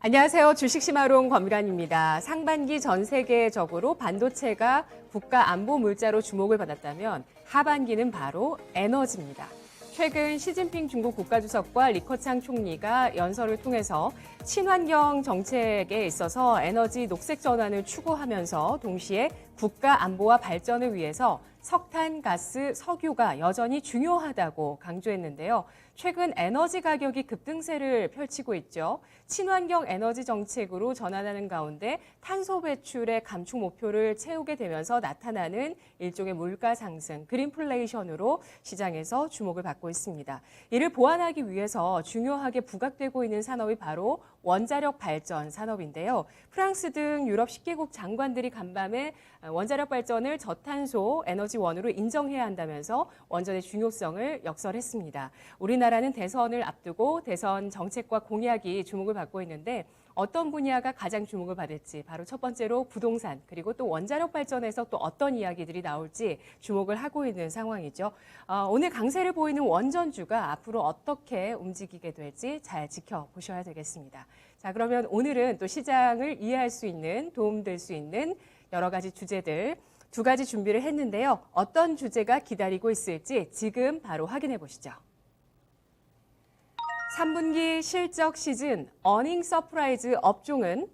안녕하세요. 주식시마롱 권미란입니다. 상반기 전 세계적으로 반도체가 국가 안보 물자로 주목을 받았다면 하반기는 바로 에너지입니다. 최근 시진핑 중국 국가주석과 리커창 총리가 연설을 통해서 친환경 정책에 있어서 에너지 녹색 전환을 추구하면서 동시에 국가 안보와 발전을 위해서 석탄, 가스, 석유가 여전히 중요하다고 강조했는데요. 최근 에너지 가격이 급등세를 펼치고 있죠. 친환경 에너지 정책으로 전환하는 가운데 탄소 배출의 감축 목표를 채우게 되면서 나타나는 일종의 물가 상승, 그린플레이션으로 시장에서 주목을 받고 있습니다. 이를 보완하기 위해서 중요하게 부각되고 있는 산업이 바로 원자력 발전 산업인데요. 프랑스 등 유럽 10개국 장관들이 간밤에 원자력 발전을 저탄소 에너지원으로 인정해야 한다면서 원전의 중요성을 역설했습니다. 우리나라는 대선을 앞두고 대선 정책과 공약이 주목을 받고 있는데 어떤 분야가 가장 주목을 받을지 바로 첫 번째로 부동산 그리고 또 원자력 발전에서 또 어떤 이야기들이 나올지 주목을 하고 있는 상황이죠. 오늘 강세를 보이는 원전주가 앞으로 어떻게 움직이게 될지 잘 지켜보셔야 되겠습니다. 자, 그러면 오늘은 또 시장을 이해할 수 있는 도움될 수 있는 여러 가지 주제들 두 가지 준비를 했는데요. 어떤 주제가 기다리고 있을지 지금 바로 확인해 보시죠. 3분기 실적 시즌 어닝 서프라이즈 업종은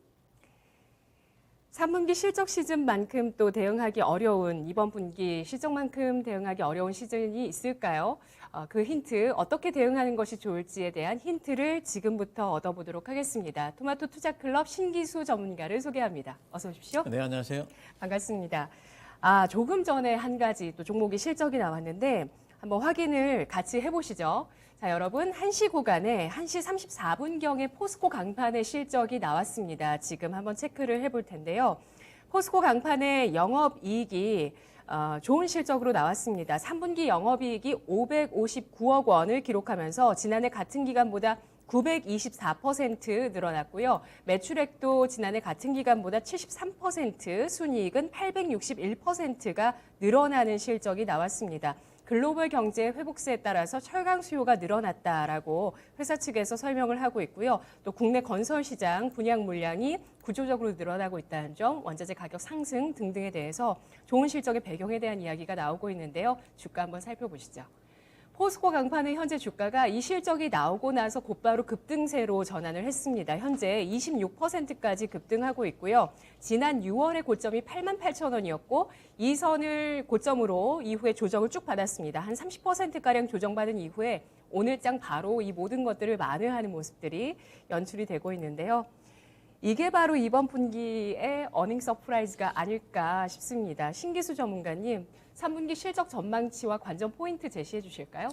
3분기 실적 시즌만큼 또 대응하기 어려운 이번 분기 실적만큼 대응하기 어려운 시즌이 있을까요? 그 힌트 어떻게 대응하는 것이 좋을지에 대한 힌트를 지금부터 얻어보도록 하겠습니다. 토마토 투자클럽 신기수 전문가를 소개합니다. 어서 오십시오. 네, 안녕하세요. 반갑습니다. 조금 전에 한 가지 또 종목이 실적이 나왔는데 한번 확인을 같이 해보시죠. 자, 여러분 1시 구간에 1시 34분경에 포스코 강판의 실적이 나왔습니다. 지금 한번 체크를 해볼 텐데요. 포스코 강판의 영업이익이 좋은 실적으로 나왔습니다. 3분기 영업이익이 559억 원을 기록하면서 지난해 같은 기간보다 924% 늘어났고요. 매출액도 지난해 같은 기간보다 73%, 순이익은 861%가 늘어나는 실적이 나왔습니다. 글로벌 경제 회복세에 따라서 철강 수요가 늘어났다라고 회사 측에서 설명을 하고 있고요. 또 국내 건설 시장 분양 물량이 구조적으로 늘어나고 있다는 점, 원자재 가격 상승 등등에 대해서 좋은 실적의 배경에 대한 이야기가 나오고 있는데요. 주가 한번 살펴보시죠. 포스코 강판의 현재 주가가 이 실적이 나오고 나서 곧바로 급등세로 전환을 했습니다. 현재 26%까지 급등하고 있고요. 지난 6월의 고점이 88,000원이었고 이 선을 고점으로 이후에 조정을 쭉 받았습니다. 한 30%가량 조정받은 이후에 오늘장 바로 이 모든 것들을 만회하는 모습들이 연출이 되고 있는데요. 이게 바로 이번 분기의 어닝 서프라이즈가 아닐까 싶습니다. 신기수 전문가님, 3분기 실적 전망치와 관전 포인트 제시해 주실까요?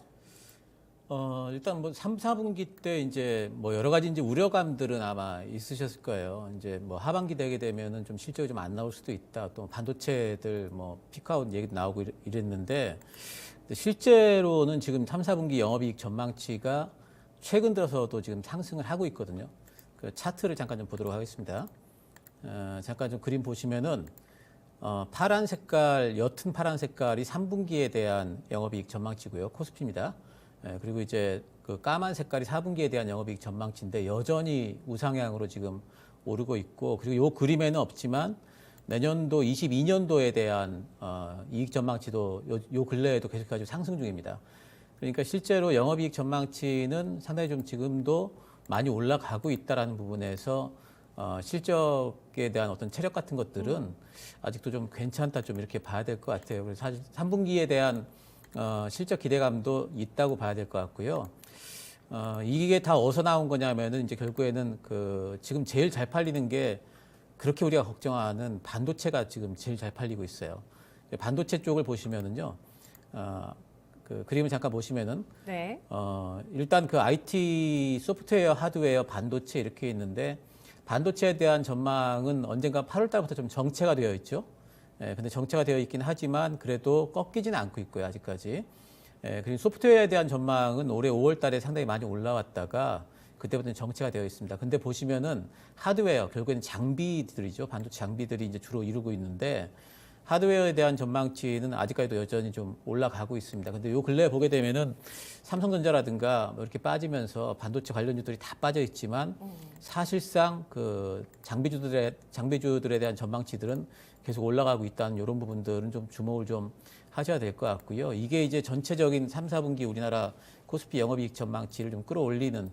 일단 뭐 3, 4분기 때 이제 뭐 여러 가지 이제 우려감들은 아마 있으셨을 거예요. 이제 뭐 하반기 되게 되면은 좀 실적이 좀 안 나올 수도 있다. 또 반도체들 뭐 피크아웃 얘기도 나오고 이랬는데 실제로는 지금 3, 4분기 영업이익 전망치가 최근 들어서도 지금 상승을 하고 있거든요. 그 차트를 잠깐 좀 보도록 하겠습니다. 잠깐 좀 그림 보시면은 파란 색깔, 옅은 파란 색깔이 3분기에 대한 영업이익 전망치고요. 코스피입니다. 그리고 이제 그 까만 색깔이 4분기에 대한 영업이익 전망치인데 여전히 우상향으로 지금 오르고 있고, 그리고 이 그림에는 없지만 내년도 22년도에 대한 이익 전망치도 요 근래에도 계속해서 상승 중입니다. 그러니까 실제로 영업이익 전망치는 상당히 좀 지금도 많이 올라가고 있다라는 부분에서 실적에 대한 어떤 체력 같은 것들은 아직도 좀 괜찮다, 좀 이렇게 봐야 될 것 같아요. 그래서 사실 3분기에 대한 실적 기대감도 있다고 봐야 될 것 같고요. 이게 다 어디서 나온 거냐면은 이제 결국에는 그 지금 제일 잘 팔리는 게 그렇게 우리가 걱정하는 반도체가 지금 제일 잘 팔리고 있어요. 반도체 쪽을 보시면은요. 그 그림을 잠깐 보시면은 네. 일단 그 IT 소프트웨어, 하드웨어, 반도체 이렇게 있는데 반도체에 대한 전망은 언젠가 8월 달부터 좀 정체가 되어 있죠. 근데 정체가 되어 있긴 하지만 그래도 꺾이지는 않고 있고요, 아직까지. 그리고 소프트웨어에 대한 전망은 올해 5월 달에 상당히 많이 올라왔다가 그때부터는 정체가 되어 있습니다. 근데 보시면은 하드웨어, 결국에는 장비들이죠. 반도체 장비들이 이제 주로 이루고 있는데 하드웨어에 대한 전망치는 아직까지도 여전히 좀 올라가고 있습니다. 근데 요 근래 보게 되면은 삼성전자라든가 뭐 이렇게 빠지면서 반도체 관련주들이 다 빠져 있지만 사실상 그 장비주들에 대한 전망치들은 계속 올라가고 있다는 이런 부분들은 좀 주목을 좀 하셔야 될 것 같고요. 이게 이제 전체적인 3, 4분기 우리나라 코스피 영업이익 전망치를 좀 끌어올리는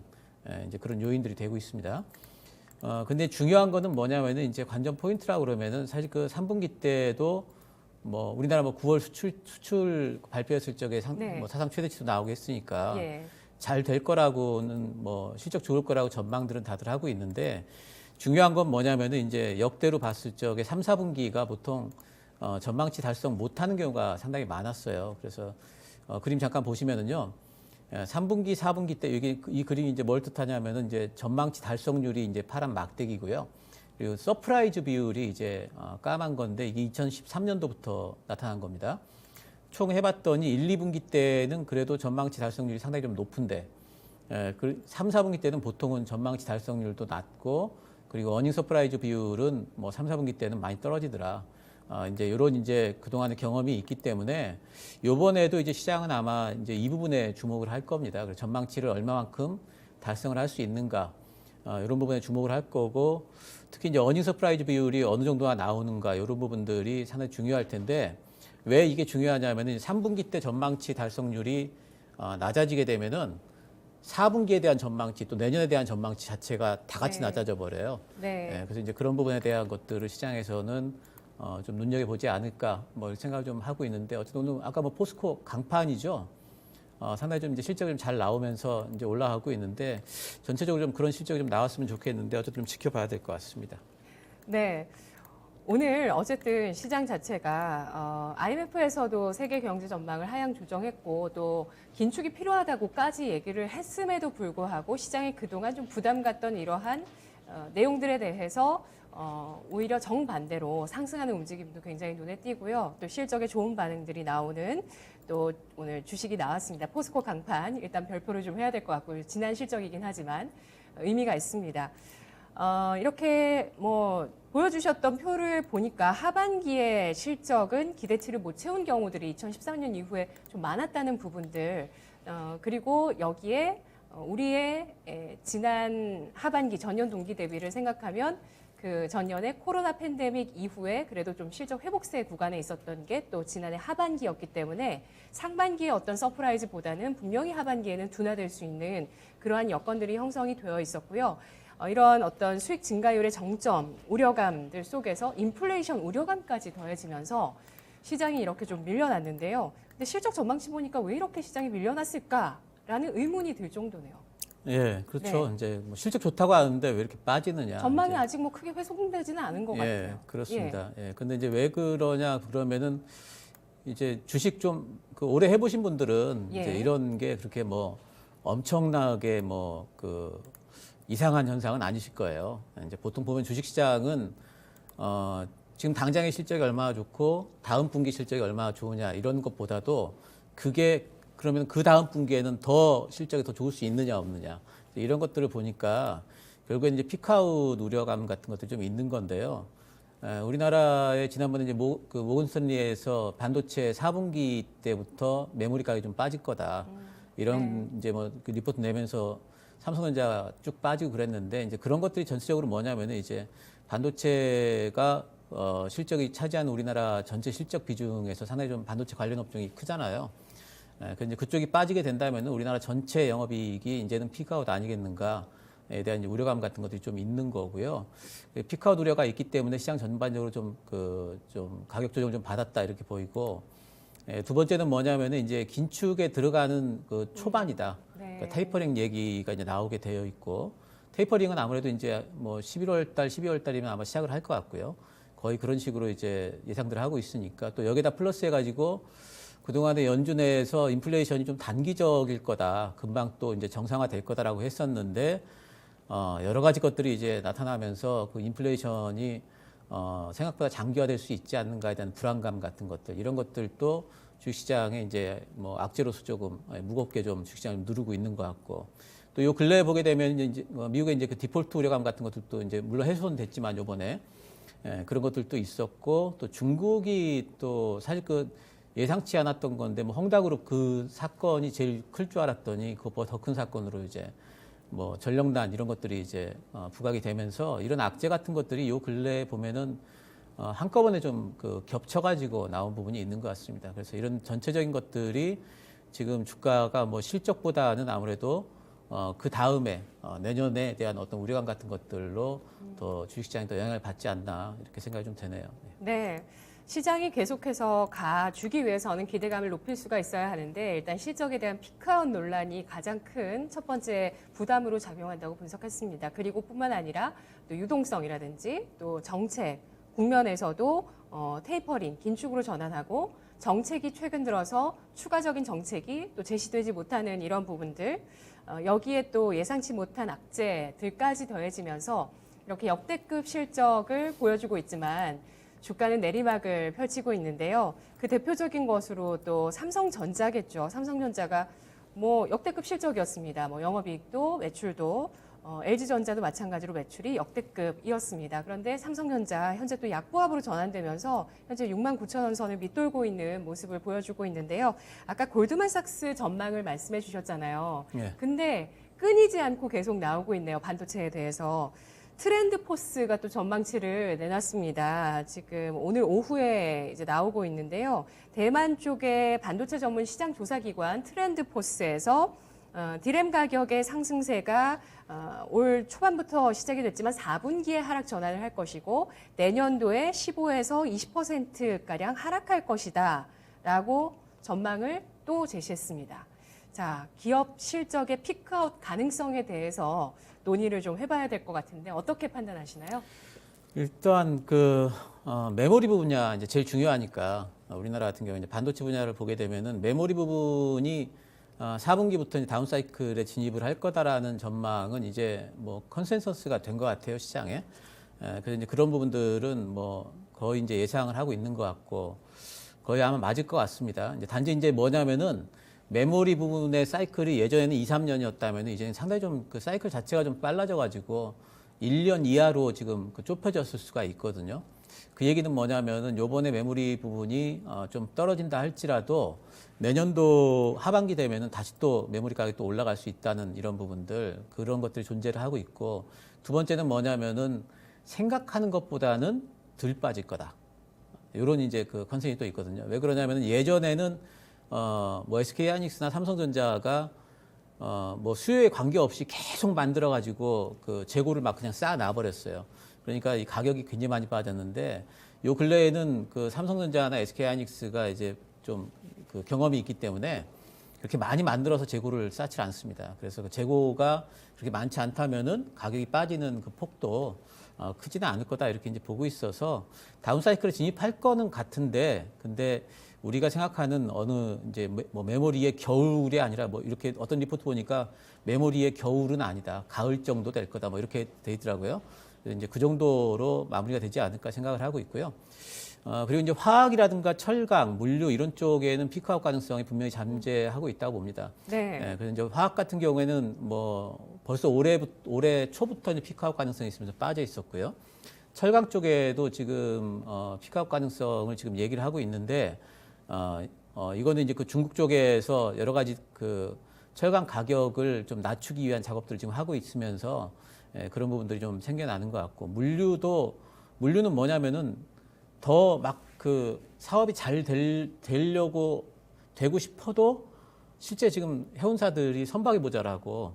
이제 그런 요인들이 되고 있습니다. 근데 중요한 거는 뭐냐면은 이제 관전 포인트라고 그러면은 사실 그 3분기 때도 뭐 우리나라 뭐 9월 수출 발표했을 적에 네. 뭐 사상 최대치도 나오고 했으니까 예. 잘 될 거라고는 뭐 실적 좋을 거라고 전망들은 다들 하고 있는데 중요한 건 뭐냐면은 이제 역대로 봤을 적에 3, 4분기가 보통 전망치 달성 못하는 경우가 상당히 많았어요. 그래서 그림 잠깐 보시면은요. 3분기, 4분기 때 이게 이 그림이 이제 뭘 뜻하냐면은 이제 전망치 달성률이 이제 파란 막대기고요. 그리고 서프라이즈 비율이 이제 까만 건데 이게 2013년도부터 나타난 겁니다. 총 해봤더니 1, 2분기 때는 그래도 전망치 달성률이 상당히 좀 높은데 3, 4분기 때는 보통은 전망치 달성률도 낮고 그리고 어닝 서프라이즈 비율은 뭐 3, 4분기 때는 많이 떨어지더라. 이제 이런 이제 그동안의 경험이 있기 때문에 요번에도 이제 시장은 아마 이제 이 부분에 주목을 할 겁니다. 그래서 전망치를 얼마만큼 달성을 할 수 있는가 이런 부분에 주목을 할 거고 특히 이제 어닝 서프라이즈 비율이 어느 정도가 나오는가 이런 부분들이 상당히 중요할 텐데 왜 이게 중요하냐면은 3분기 때 전망치 달성률이 낮아지게 되면은 4분기에 대한 전망치 또 내년에 대한 전망치 자체가 다 같이 네. 낮아져 버려요. 네. 그래서 이제 그런 부분에 대한 것들을 시장에서는 좀 눈여겨보지 않을까 뭐 생각을 좀 하고 있는데 어쨌든 오늘 아까 뭐 포스코 강판이죠. 상당히 좀 이제 실적이 좀 잘 나오면서 이제 올라가고 있는데 전체적으로 좀 그런 실적이 좀 나왔으면 좋겠는데 어쨌든 좀 지켜봐야 될 것 같습니다. 네. 오늘 어쨌든 시장 자체가 IMF에서도 세계 경제 전망을 하향 조정했고 또 긴축이 필요하다고까지 얘기를 했음에도 불구하고 시장이 그동안 좀 부담 갔던 이러한 내용들에 대해서 오히려 정반대로 상승하는 움직임도 굉장히 눈에 띄고요. 또 실적에 좋은 반응들이 나오는 또 오늘 주식이 나왔습니다. 포스코 강판 일단 별표를 좀 해야 될 것 같고요. 지난 실적이긴 하지만 의미가 있습니다. 이렇게 뭐 보여주셨던 표를 보니까 하반기의 실적은 기대치를 못 채운 경우들이 2013년 이후에 좀 많았다는 부분들 그리고 여기에 우리의 지난 하반기 전년 동기 대비를 생각하면 그 전년에 코로나 팬데믹 이후에 그래도 좀 실적 회복세 구간에 있었던 게 또 지난해 하반기였기 때문에 상반기의 어떤 서프라이즈보다는 분명히 하반기에는 둔화될 수 있는 그러한 여건들이 형성이 되어 있었고요. 이런 어떤 수익 증가율의 정점, 우려감들 속에서 인플레이션 우려감까지 더해지면서 시장이 이렇게 좀 밀려났는데요. 근데 실적 전망치 보니까 왜 이렇게 시장이 밀려났을까라는 의문이 들 정도네요. 예, 그렇죠. 네. 이제 뭐 실적 좋다고 하는데 왜 이렇게 빠지느냐. 전망이 이제. 아직 뭐 크게 회복되지는 않은 것 예, 같아요. 그렇습니다. 예. 근데 이제 왜 그러냐 그러면은 이제 주식 좀 그 오래 해보신 분들은 예. 이제 이런 게 그렇게 뭐 엄청나게 뭐 그 이상한 현상은 아니실 거예요. 이제 보통 보면 주식 시장은 지금 당장의 실적이 얼마나 좋고 다음 분기 실적이 얼마나 좋으냐 이런 것보다도 그게 그러면 그 다음 분기에는 더 실적이 더 좋을 수 있느냐 없느냐 이런 것들을 보니까 결국엔 이제 피크아웃 우려감 같은 것도 좀 있는 건데요. 우리나라에 지난번에 이제 모건 스탠리에서 반도체 4분기 때부터 메모리 가격이 좀 빠질 거다. 이런 이제 뭐 그 리포트 내면서 삼성전자 쭉 빠지고 그랬는데 이제 그런 것들이 전체적으로 뭐냐면은 이제 반도체가 실적이 차지하는 우리나라 전체 실적 비중에서 상당히 좀 반도체 관련 업종이 크잖아요. 그래서 그쪽이 빠지게 된다면은 우리나라 전체 영업이익이 이제는 피크아웃 아니겠는가에 대한 이제 우려감 같은 것들이 좀 있는 거고요. 피크아웃 우려가 있기 때문에 시장 전반적으로 좀 가격 조정을 좀 받았다 이렇게 보이고 두 번째는 뭐냐면은 이제 긴축에 들어가는 그 초반이다. 네. 그러니까 테이퍼링 얘기가 이제 나오게 되어 있고 테이퍼링은 아무래도 이제 뭐 11월 달, 12월 달이면 아마 시작을 할 것 같고요. 거의 그런 식으로 이제 예상들을 하고 있으니까 또 여기다 플러스 해가지고 그동안에 연준에서 인플레이션이 좀 단기적일 거다. 금방 또 이제 정상화될 거다라고 했었는데, 여러 가지 것들이 이제 나타나면서 그 인플레이션이 생각보다 장기화될 수 있지 않는가에 대한 불안감 같은 것들, 이런 것들도 주식시장에 이제 뭐 악재로서 조금 무겁게 좀 주식시장을 누르고 있는 것 같고, 또 요 근래에 보게 되면 이제 미국의 이제 그 디폴트 우려감 같은 것들도 이제 물론 해소는 됐지만 요번에 예, 그런 것들도 있었고 또 중국이 또 사실 그 예상치 않았던 건데 뭐 헝다그룹 그 사건이 제일 클 줄 알았더니 그것보다 더 큰 사건으로 이제 뭐 전력난 이런 것들이 이제 부각이 되면서 이런 악재 같은 것들이 요 근래에 보면은 한꺼번에 좀 그 겹쳐가지고 나온 부분이 있는 것 같습니다. 그래서 이런 전체적인 것들이 지금 주가가 뭐 실적보다는 아무래도 그 다음에 내년에 대한 어떤 우려감 같은 것들로 더 주식시장이 더 영향을 받지 않나 이렇게 생각이 좀 되네요. 네. 시장이 계속해서 가주기 위해서는 기대감을 높일 수가 있어야 하는데 일단 실적에 대한 피크아웃 논란이 가장 큰 첫 번째 부담으로 작용한다고 분석했습니다. 그리고 뿐만 아니라 또 유동성이라든지 또 정책 국면에서도 테이퍼링, 긴축으로 전환하고 정책이 최근 들어서 추가적인 정책이 또 제시되지 못하는 이런 부분들 여기에 또 예상치 못한 악재들까지 더해지면서 이렇게 역대급 실적을 보여주고 있지만 주가는 내리막을 펼치고 있는데요. 그 대표적인 것으로 또 삼성전자겠죠. 삼성전자가 뭐 역대급 실적이었습니다. 뭐 영업이익도 매출도 LG전자도 마찬가지로 매출이 역대급이었습니다. 그런데 삼성전자 현재 또 약보합으로 전환되면서 현재 6만 9천 원 선을 밑돌고 있는 모습을 보여주고 있는데요. 아까 골드만삭스 전망을 말씀해 주셨잖아요. 예. 근데 끊이지 않고 계속 나오고 있네요. 반도체에 대해서. 트렌드포스가 또 전망치를 내놨습니다. 지금 오늘 오후에 이제 나오고 있는데요. 대만 쪽의 반도체 전문 시장 조사기관 트렌드포스에서 디램 가격의 상승세가 올 초반부터 시작이 됐지만 4분기에 하락 전환을 할 것이고 내년도에 15에서 20%가량 하락할 것이다 라고 전망을 또 제시했습니다. 자, 기업 실적의 피크아웃 가능성에 대해서 논의를 좀 해봐야 될 것 같은데 어떻게 판단하시나요? 일단 그 메모리 분야 이제 제일 중요하니까 우리나라 같은 경우 이제 반도체 분야를 보게 되면은 메모리 부분이 4분기부터 이제 다운 사이클에 진입을 할 거다라는 전망은 이제 뭐 컨센서스가 된 것 같아요 시장에. 그래서 이제 그런 부분들은 뭐 거의 이제 예상을 하고 있는 것 같고 거의 아마 맞을 것 같습니다. 이제 단지 이제 뭐냐면은 메모리 부분의 사이클이 예전에는 2, 3년이었다면 이제는 상당히 좀 그 사이클 자체가 좀 빨라져가지고 1년 이하로 지금 그 좁혀졌을 수가 있거든요. 그 얘기는 뭐냐면은 요번에 메모리 부분이 좀 떨어진다 할지라도 내년도 하반기 되면은 다시 또 메모리 가격이 또 올라갈 수 있다는 이런 부분들 그런 것들이 존재를 하고 있고 두 번째는 뭐냐면은 생각하는 것보다는 덜 빠질 거다. 이런 이제 그 컨셉이 또 있거든요. 왜 그러냐면은 예전에는 뭐 SK하이닉스나 삼성전자가 뭐 수요에 관계없이 계속 만들어 가지고 그 재고를 막 그냥 쌓아 놔 버렸어요. 그러니까 이 가격이 굉장히 많이 빠졌는데 요 근래에는 그 삼성전자나 SK하이닉스가 이제 좀 그 경험이 있기 때문에 그렇게 많이 만들어서 재고를 쌓지 않습니다. 그래서 그 재고가 그렇게 많지 않다면은 가격이 빠지는 그 폭도 크지는 않을 거다 이렇게 이제 보고 있어서 다운 사이클에 진입할 거는 같은데 근데 우리가 생각하는 어느 이제 뭐 메모리의 겨울이 아니라 뭐 이렇게 어떤 리포트 보니까 메모리의 겨울은 아니다. 가을 정도 될 거다. 뭐 이렇게 돼 있더라고요. 그래서 이제 그 정도로 마무리가 되지 않을까 생각을 하고 있고요. 그리고 이제 화학이라든가 철강, 물류 이런 쪽에는 피크아웃 가능성이 분명히 잠재하고 있다고 봅니다. 네. 그래서 이제 화학 같은 경우에는 뭐 벌써 올해 초부터 이제 피크아웃 가능성이 있으면서 빠져 있었고요. 철강 쪽에도 지금 피크아웃 가능성을 지금 얘기를 하고 있는데 이거는 이제 그 중국 쪽에서 여러 가지 그 철강 가격을 좀 낮추기 위한 작업들을 지금 하고 있으면서 그런 부분들이 좀 생겨나는 것 같고 물류는 뭐냐면은 더 막 그 사업이 잘 되려고 되고 싶어도 실제 지금 해운사들이 선박이 모자라고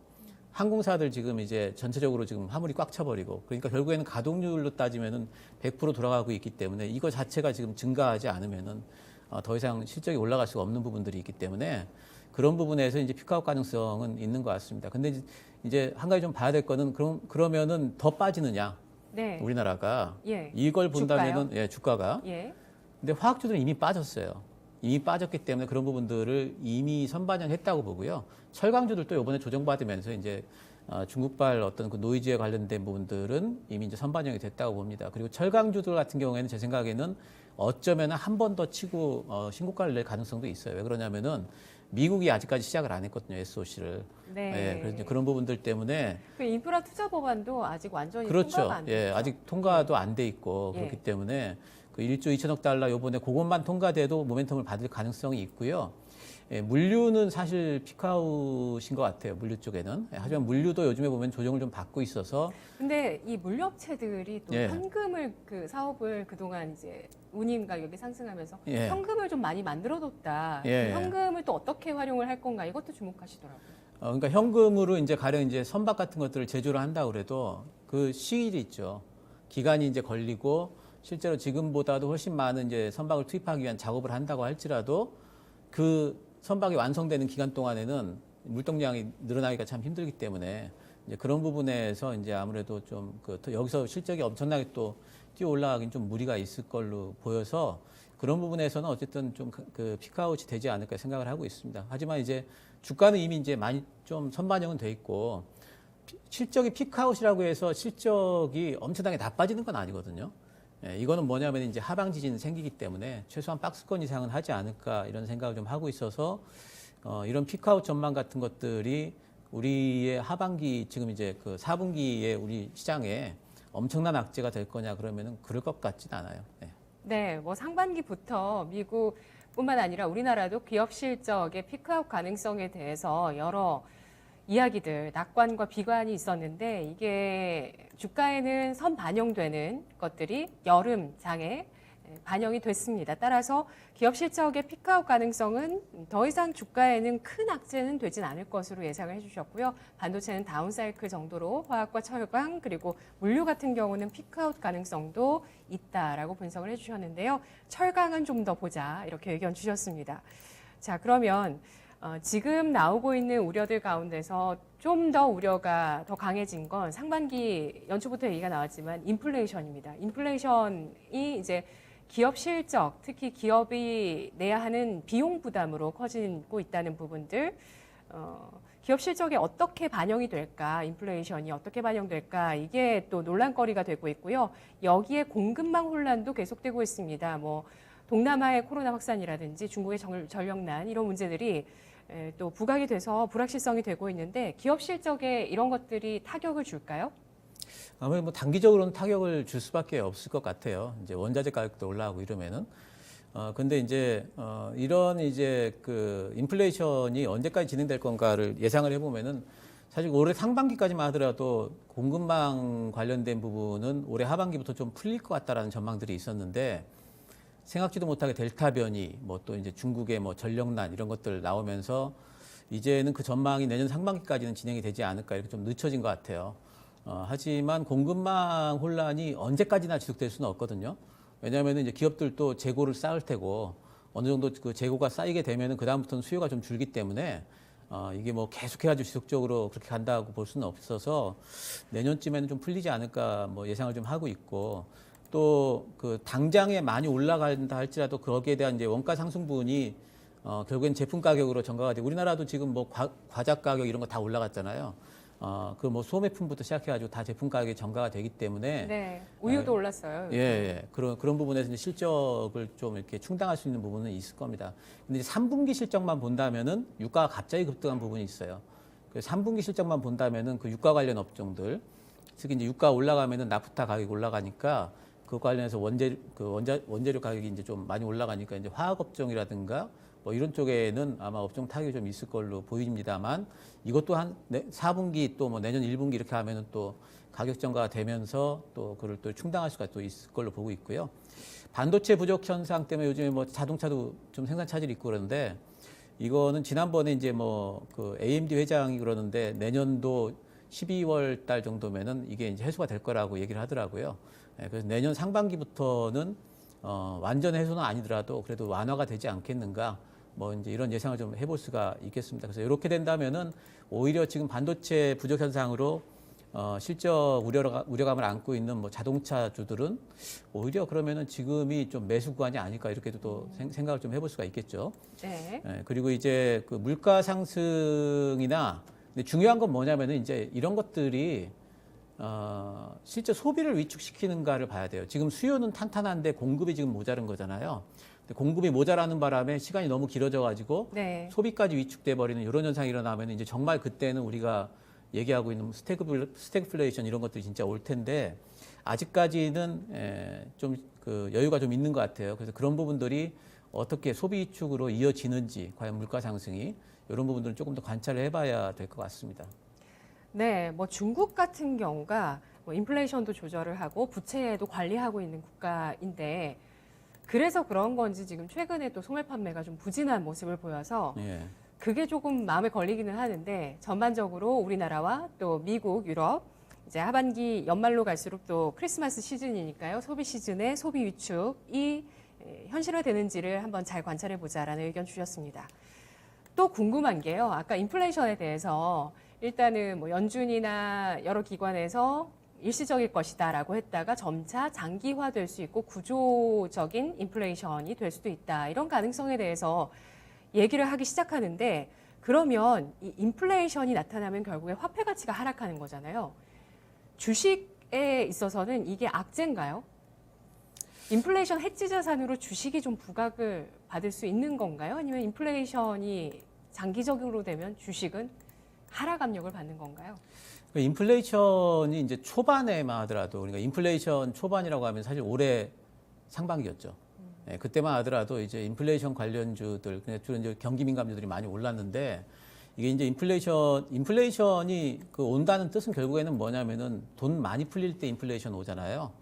항공사들 지금 이제 전체적으로 지금 화물이 꽉 차버리고 그러니까 결국에는 가동률로 따지면은 100% 돌아가고 있기 때문에 이거 자체가 지금 증가하지 않으면은 더 이상 실적이 올라갈 수가 없는 부분들이 있기 때문에 그런 부분에서 이제 피크아웃 가능성은 있는 것 같습니다. 근데 이제 한 가지 좀 봐야 될 거는 그러면은 더 빠지느냐? 네. 우리나라가 예. 이걸 본다면은 주가가 예. 근데 화학주들은 이미 빠졌어요. 이미 빠졌기 때문에 그런 부분들을 이미 선반영했다고 보고요. 철강주들도 이번에 조정받으면서 이제 중국발 어떤 그 노이즈에 관련된 부분들은 이미 이제 선반영이 됐다고 봅니다. 그리고 철강주들 같은 경우에는 제 생각에는 어쩌면 한 번 더 치고 신고가를 낼 가능성도 있어요. 왜 그러냐면은 미국이 아직까지 시작을 안 했거든요, SOC를. 네. 예, 그래서 이제 그런 부분들 때문에 그 인프라 투자 법안도 아직 완전히 그렇죠. 통과가 안 예, 됐죠. 아직 통과도 안 돼 있고 예. 그렇기 때문에 그 1조 2천억 달러 요번에 그것만 통과돼도 모멘텀을 받을 가능성이 있고요. 예, 물류는 사실 피크아웃인 것 같아요. 물류 쪽에는. 예, 하지만 물류도 요즘에 보면 조정을 좀 받고 있어서 근데 이 물류업체들이 또 예. 현금을 그 사업을 그동안 이제 운임 가격이 상승하면서 예. 현금을 좀 많이 만들어뒀다. 예. 그 현금을 또 어떻게 활용을 할 건가 이것도 주목하시더라고요. 그러니까 현금으로 이제 가령 이제 선박 같은 것들을 제조를 한다 그래도 그 시일이 있죠. 기간이 이제 걸리고 실제로 지금보다도 훨씬 많은 이제 선박을 투입하기 위한 작업을 한다고 할지라도 그 선박이 완성되는 기간 동안에는 물동량이 늘어나기가 참 힘들기 때문에 이제 그런 부분에서 이제 아무래도 좀 그 여기서 실적이 엄청나게 또 뛰어 올라가긴 좀 무리가 있을 걸로 보여서 그런 부분에서는 어쨌든 좀 그 피크아웃이 되지 않을까 생각을 하고 있습니다. 하지만 이제 주가는 이미 이제 많이 좀 선반영은 돼 있고 실적이 피크아웃이라고 해서 실적이 엄청나게 나빠지는 건 아니거든요. 예, 이거는 뭐냐면 이제 하방 지진이 생기기 때문에 최소한 박스권 이상은 하지 않을까 이런 생각을 좀 하고 있어서 이런 피크아웃 전망 같은 것들이 우리의 하반기 지금 이제 그 4분기에 우리 시장에 엄청난 악재가 될 거냐 그러면은 그럴 것 같지는 않아요. 예. 네, 뭐 상반기부터 미국뿐만 아니라 우리나라도 기업 실적의 피크아웃 가능성에 대해서 여러 이야기들, 낙관과 비관이 있었는데 이게 주가에는 선반영되는 것들이 여름 장에 반영이 됐습니다. 따라서 기업 실적의 피크아웃 가능성은 더 이상 주가에는 큰 악재는 되진 않을 것으로 예상을 해주셨고요. 반도체는 다운사이클 정도로 화학과 철강 그리고 물류 같은 경우는 피크아웃 가능성도 있다라고 분석을 해주셨는데요. 철강은 좀 더 보자 이렇게 의견 주셨습니다. 자, 그러면 지금 나오고 있는 우려들 가운데서 좀 더 우려가 더 강해진 건 상반기 연초부터 얘기가 나왔지만 인플레이션입니다. 인플레이션이 이제 기업 실적, 특히 기업이 내야 하는 비용 부담으로 커지고 있다는 부분들, 기업 실적에 어떻게 반영이 될까, 인플레이션이 어떻게 반영될까, 이게 또 논란거리가 되고 있고요. 여기에 공급망 혼란도 계속되고 있습니다. 뭐 동남아의 코로나 확산이라든지 중국의 전력난 이런 문제들이 또 부각이 돼서 불확실성이 되고 있는데 기업 실적에 이런 것들이 타격을 줄까요? 아무래도 뭐 단기적으로는 타격을 줄 수밖에 없을 것 같아요. 이제 원자재 가격도 올라가고 이러면은. 근데 이제, 이런 이제 그 인플레이션이 언제까지 진행될 건가를 예상을 해보면은 사실 올해 상반기까지만 하더라도 공급망 관련된 부분은 올해 하반기부터 좀 풀릴 것 같다라는 전망들이 있었는데 생각지도 못하게 델타 변이, 뭐 또 이제 중국의 뭐 전력난 이런 것들 나오면서 이제는 그 전망이 내년 상반기까지는 진행이 되지 않을까 이렇게 좀 늦춰진 것 같아요. 하지만 공급망 혼란이 언제까지나 지속될 수는 없거든요. 왜냐하면 이제 기업들도 재고를 쌓을 테고 어느 정도 그 재고가 쌓이게 되면은 그다음부터는 수요가 좀 줄기 때문에 이게 뭐 계속해가지고 지속적으로 그렇게 간다고 볼 수는 없어서 내년쯤에는 좀 풀리지 않을까 뭐 예상을 좀 하고 있고 또 그 당장에 많이 올라간다 할지라도 거기에 대한 이제 원가 상승분이 결국엔 제품 가격으로 전가가 되고 우리나라도 지금 뭐 과자 가격 이런 거 다 올라갔잖아요. 그 뭐 소매품부터 시작해가지고 다 제품 가격이 전가가 되기 때문에 네, 우유도 올랐어요. 예. 그런 부분에서 이제 실적을 좀 이렇게 충당할 수 있는 부분은 있을 겁니다. 근데 이제 3분기 실적만 본다면은 유가가 갑자기 급등한 부분이 있어요. 그 3분기 실적만 본다면은 그 유가 관련 업종들, 특히 이제 유가 올라가면은 나프타 가격이 올라가니까 그 관련해서 원재료 가격이 이제 좀 많이 올라가니까 이제 화학 업종이라든가 뭐 이런 쪽에는 아마 업종 타격이 좀 있을 걸로 보입니다만 이것도 한 4분기 또 뭐 내년 1분기 이렇게 하면은 또 가격 전가가 되면서 또 그걸 또 충당할 수가 또 있을 걸로 보고 있고요. 반도체 부족 현상 때문에 요즘에 뭐 자동차도 좀 생산 차질이 있고 그러는데 이거는 지난번에 이제 뭐 그 AMD 회장이 그러는데 내년도 12월 달 정도면은 이게 이제 해소가 될 거라고 얘기를 하더라고요. 그래서 내년 상반기부터는 완전 해소는 아니더라도 그래도 완화가 되지 않겠는가. 뭐 이제 이런 예상을 좀 해볼 수가 있겠습니다. 그래서 이렇게 된다면은 오히려 지금 반도체 부족 현상으로 실적 우려감을 안고 있는 뭐 자동차주들은 오히려 그러면은 지금이 좀 매수 구간이 아닐까 이렇게도 또 생각을 좀 해볼 수가 있겠죠. 네. 그리고 이제 그 물가 상승이나 근데 중요한 건 뭐냐면은 이제 이런 것들이 실제 소비를 위축시키는가를 봐야 돼요. 지금 수요는 탄탄한데 공급이 지금 모자른 거잖아요. 공급이 모자라는 바람에 시간이 너무 길어져 가지고 네. 소비까지 소비까지 위축돼 버리는 이런 현상이 일어나면 이제 정말 그때는 우리가 얘기하고 있는 스태그플레이션 이런 것들이 진짜 올 텐데 아직까지는 좀 그 여유가 좀 있는 것 같아요. 그래서 그런 부분들이 어떻게 소비 위축으로 이어지는지 과연 물가 상승이 이런 부분들은 조금 더 관찰을 해봐야 될 것 같습니다. 네, 뭐 중국 같은 경우가 뭐 인플레이션도 조절을 하고 부채도 관리하고 있는 국가인데 그래서 그런 건지 지금 최근에 또 소매 판매가 좀 부진한 모습을 보여서 예. 그게 조금 마음에 걸리기는 하는데 전반적으로 우리나라와 또 미국, 유럽 이제 하반기 연말로 갈수록 또 크리스마스 시즌이니까요. 소비 시즌의 소비 위축이 현실화되는지를 한번 잘 관찰해 보자라는 의견 주셨습니다. 또 궁금한 게요. 아까 인플레이션에 대해서 일단은 뭐 연준이나 여러 기관에서 일시적일 것이다라고 했다가 점차 장기화될 수 있고 구조적인 인플레이션이 될 수도 있다. 이런 가능성에 대해서 얘기를 하기 시작하는데 그러면 이 인플레이션이 나타나면 결국에 화폐 가치가 하락하는 거잖아요. 주식에 있어서는 이게 악재인가요? 인플레이션 해지 자산으로 주식이 좀 부각을 받을 수 있는 건가요? 아니면 인플레이션이 장기적으로 되면 주식은 하락 압력을 받는 건가요? 인플레이션이 이제 초반에만 하더라도 그러니까 인플레이션 초반이라고 하면 사실 올해 상반기였죠. 예, 그때만 하더라도 이제 인플레이션 관련주들, 주로 이제 경기 민감주들이 많이 올랐는데 이게 이제 인플레이션이 그 온다는 뜻은 결국에는 뭐냐면은 돈 많이 풀릴 때 인플레이션 오잖아요.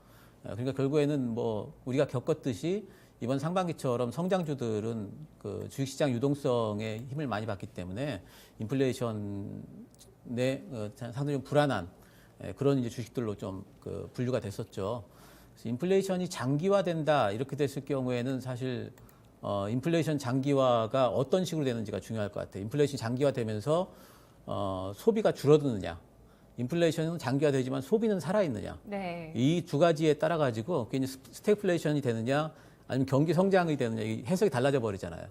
그러니까 결국에는 뭐 우리가 겪었듯이 이번 상반기처럼 성장주들은 그 주식시장 유동성에 힘을 많이 받기 때문에 인플레이션에 상당히 좀 불안한 그런 이제 주식들로 좀 그 분류가 됐었죠. 그래서 인플레이션이 장기화된다 이렇게 됐을 경우에는 사실 인플레이션 장기화가 어떤 식으로 되는지가 중요할 것 같아요. 인플레이션이 장기화되면서 소비가 줄어드느냐, 인플레이션은 장기화되지만 소비는 살아있느냐. 네. 이 두 가지에 따라 가지고 그게 이제 스태그플레이션이 되느냐, 아니면 경기 성장이 되느냐, 이 해석이 달라져 버리잖아요.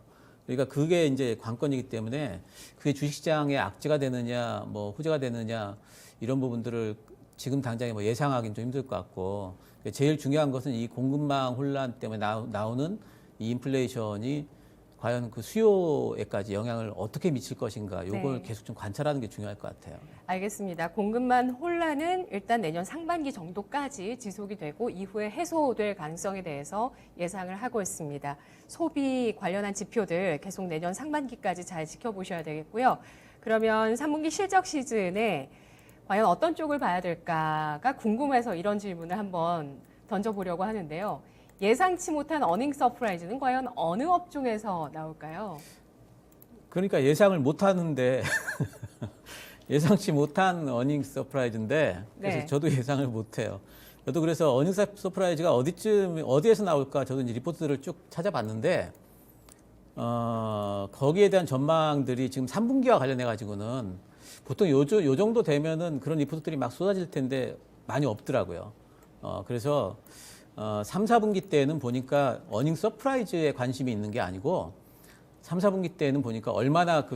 그러니까 그게 이제 관건이기 때문에 그게 주식시장의 악재가 되느냐, 뭐 호재가 되느냐 이런 부분들을 지금 당장에 뭐 예상하기는 좀 힘들 것 같고 제일 중요한 것은 이 공급망 혼란 때문에 나오는 이 인플레이션이 과연 그 수요에까지 영향을 어떻게 미칠 것인가 요걸 네. 계속 좀 관찰하는 게 중요할 것 같아요. 알겠습니다. 공급망 혼란은 일단 내년 상반기 정도까지 지속이 되고 이후에 해소될 가능성에 대해서 예상을 하고 있습니다. 소비 관련한 지표들 계속 내년 상반기까지 잘 지켜보셔야 되겠고요. 그러면 3분기 실적 시즌에 과연 어떤 쪽을 봐야 될까가 궁금해서 이런 질문을 한번 던져보려고 하는데요. 예상치 못한 어닝 서프라이즈는 과연 어느 업종에서 나올까요? 그러니까 예상을 못 하는데 예상치 못한 어닝 서프라이즈인데 그래서 네. 저도 예상을 못 해요. 저도 그래서 어닝 서프라이즈가 어디에서 나올까 저도 이제 리포트들을 쭉 찾아봤는데 거기에 대한 전망들이 지금 3분기와 관련해 가지고는 보통 요 정도 되면은 그런 리포트들이 막 쏟아질 텐데 많이 없더라고요. 그래서 3, 4분기 때는 보니까 어닝 서프라이즈에 관심이 있는 게 아니고 3, 4분기 때는 보니까 얼마나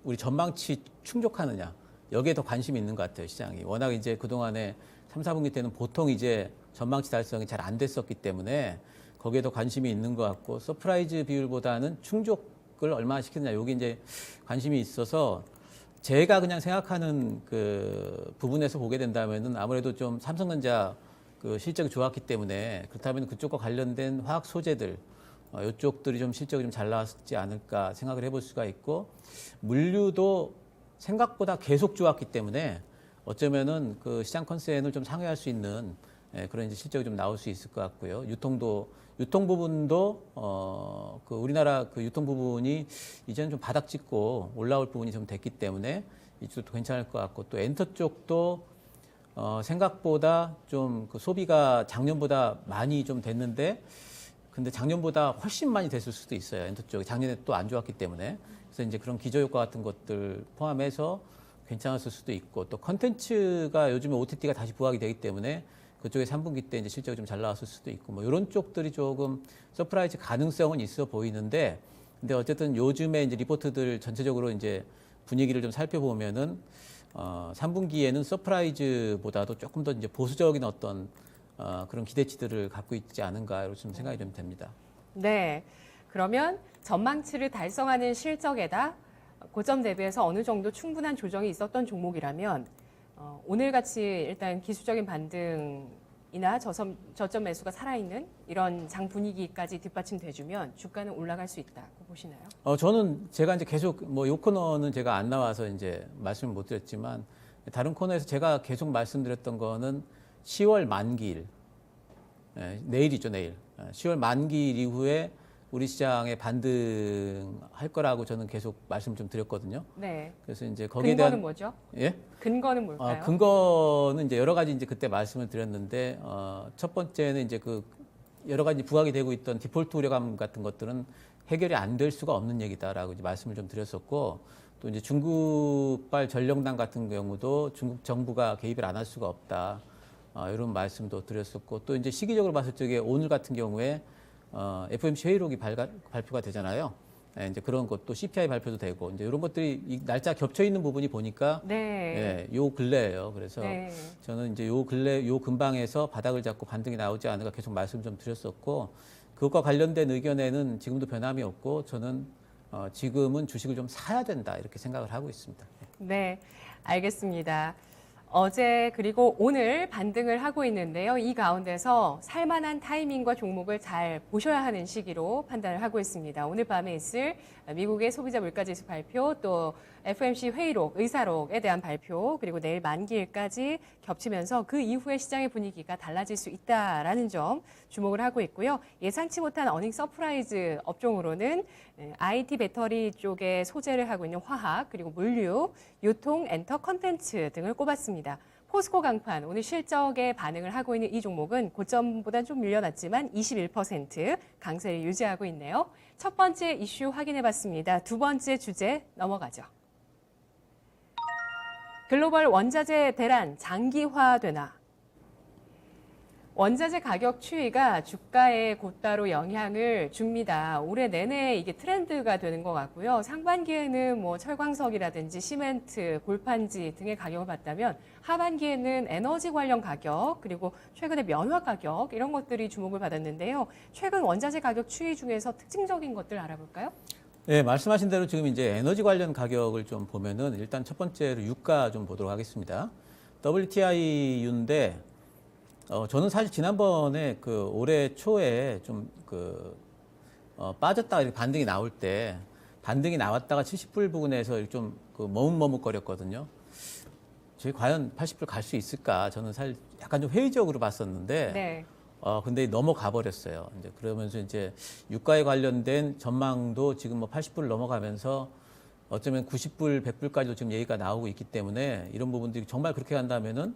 우리 전망치 충족하느냐 여기에 더 관심이 있는 것 같아요, 시장이. 워낙 이제 그동안에 3, 4분기 때는 보통 이제 전망치 달성이 잘 안 됐었기 때문에 거기에 더 관심이 있는 것 같고 서프라이즈 비율보다는 충족을 얼마나 시키느냐 여기 이제 관심이 있어서 제가 그냥 생각하는 그 부분에서 보게 된다면은 아무래도 좀 삼성전자 그 실적이 좋았기 때문에 그렇다면 그쪽과 관련된 화학 소재들 이쪽들이 좀 실적이 좀 잘 나왔지 않을까 생각을 해볼 수가 있고 물류도 생각보다 계속 좋았기 때문에 어쩌면은 그 시장 컨센을 좀 상회할 수 있는 그런 이제 실적이 좀 나올 수 있을 것 같고요. 유통 부분도 그 우리나라 그 유통 부분이 이제는 좀 바닥 찍고 올라올 부분이 좀 됐기 때문에 이쪽도 괜찮을 것 같고 또 엔터 쪽도 생각보다 좀 그 소비가 작년보다 많이 좀 됐는데 근데 작년보다 훨씬 많이 됐을 수도 있어요. 엔터 쪽이 작년에 또 안 좋았기 때문에 그래서 이제 그런 기저효과 같은 것들 포함해서 괜찮았을 수도 있고 또 컨텐츠가 요즘에 OTT가 다시 부각이 되기 때문에 그쪽에 3분기 때 이제 실적이 좀 잘 나왔을 수도 있고 뭐 이런 쪽들이 조금 서프라이즈 가능성은 있어 보이는데 근데 어쨌든 요즘에 이제 리포트들 전체적으로 이제 분위기를 좀 살펴보면은 3분기에는 서프라이즈보다도 조금 더 이제 보수적인 어떤 그런 기대치들을 갖고 있지 않은가 이런 좀 생각이 좀 됩니다. 네. 그러면 전망치를 달성하는 실적에다 고점 대비해서 어느 정도 충분한 조정이 있었던 종목이라면 오늘같이 일단 기술적인 반등이나 저점 매수가 살아있는 이런 장 분위기까지 뒷받침돼주면 주가는 올라갈 수 있다고 보시나요? 저는 제가 이제 계속 뭐 요 코너는 제가 안 나와서 이제 말씀을 못 드렸지만 다른 코너에서 제가 계속 말씀드렸던 거는 10월 만기일, 내일이죠, 내일. 10월 만기일 이후에 우리 시장에 반등할 거라고 저는 계속 말씀 좀 드렸거든요. 네. 그래서 이제 거기에 근거는 대한 뭐죠? 예? 근거는 뭘까요? 근거는 이제 여러 가지 이제 그때 말씀을 드렸는데 첫 번째는 이제 그 여러 가지 부각이 되고 있던 디폴트 우려감 같은 것들은 해결이 안 될 수가 없는 얘기다라고 이제 말씀을 좀 드렸었고 또 이제 중국발 전력난 같은 경우도 중국 정부가 개입을 안 할 수가 없다. 이런 말씀도 드렸었고 또 이제 시기적으로 봤을 적에 오늘 같은 경우에 FOMC 회의록이 발표가 되잖아요. 네, 이제 그런 것도 CPI 발표도 되고 이제 이런 것들이 이 날짜 겹쳐 있는 부분이 보니까 네. 요 근래예요. 그래서 네. 저는 이제 요 근래 요 근방에서 바닥을 잡고 반등이 나오지 않을까 계속 말씀 좀 드렸었고 그것과 관련된 의견에는 지금도 변함이 없고 저는 지금은 주식을 좀 사야 된다 이렇게 생각을 하고 있습니다. 네, 알겠습니다. 어제 그리고 오늘 반등을 하고 있는데요. 이 가운데서 살만한 타이밍과 종목을 잘 보셔야 하는 시기로 판단을 하고 있습니다. 오늘 밤에 있을 미국의 소비자 물가지수 발표, 또 FOMC 회의록, 의사록에 대한 발표, 그리고 내일 만기일까지 겹치면서 그 이후에 시장의 분위기가 달라질 수 있다라는 점 주목을 하고 있고요. 예상치 못한 어닝 서프라이즈 업종으로는 IT 배터리 쪽에 소재를 하고 있는 화학, 그리고 물류, 유통, 엔터, 컨텐츠 등을 꼽았습니다. 포스코 강판, 오늘 실적에 반응을 하고 있는 이 종목은 고점보다 좀 밀려났지만 21% 강세를 유지하고 있네요. 첫 번째 이슈 확인해봤습니다. 두 번째 주제 넘어가죠. 글로벌 원자재 대란 장기화되나? 원자재 가격 추이가 주가에 곧바로 영향을 줍니다. 올해 내내 이게 트렌드가 되는 것 같고요. 상반기에는 뭐 철광석이라든지 시멘트, 골판지 등의 가격을 봤다면 하반기에는 에너지 관련 가격, 그리고 최근에 면화 가격 이런 것들이 주목을 받았는데요. 최근 원자재 가격 추이 중에서 특징적인 것들 알아볼까요? 네, 말씀하신 대로 지금 이제 에너지 관련 가격을 좀 보면은 일단 첫 번째로 유가 좀 보도록 하겠습니다. WTI유인데 저는 사실 지난번에 그 올해 초에 좀 빠졌다가 이렇게 반등이 나올 때 반등이 나왔다가 70불 부근에서 좀 머뭇머뭇거렸거든요. 저희 과연 80불 갈 수 있을까? 저는 사실 약간 좀 회의적으로 봤었는데 네. 근데 넘어가 버렸어요. 이제 그러면서 이제 유가에 관련된 전망도 지금 뭐 80불 넘어가면서 어쩌면 90불, 100불까지도 지금 얘기가 나오고 있기 때문에 이런 부분들이 정말 그렇게 간다면은